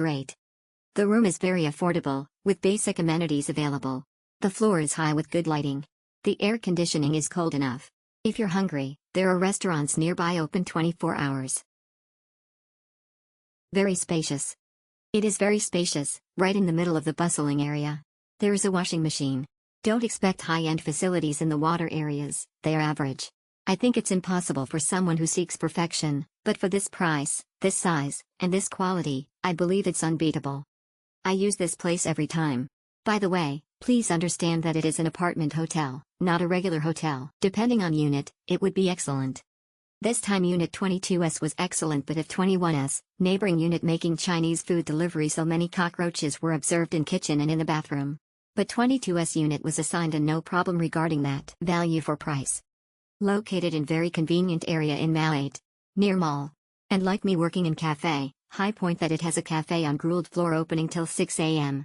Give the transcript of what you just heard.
great. The room is very affordable, with basic amenities available. The floor is high with good lighting. The air conditioning is cold enough. If you're hungry, there are restaurants nearby open 24 hours. Very spacious. It is very spacious, right in the middle of the bustling area. There is a washing machine. Don't expect high-end facilities in the water areas, they are average. I think it's impossible for someone who seeks perfection, but for this price, this size, and this quality, I believe it's unbeatable. I use this place every time. By the way, please understand that it is an apartment hotel, not a regular hotel. Depending on unit, it would be excellent. This time Unit 22S was excellent, but if 21S, neighboring unit making Chinese food delivery, so many cockroaches were observed in kitchen and in the bathroom. But 22S unit was assigned and no problem regarding that. Value for price. Located in very convenient area in Malayt, near mall. And like me working in cafe, high point that it has a cafe on Groold floor opening till 6 a.m.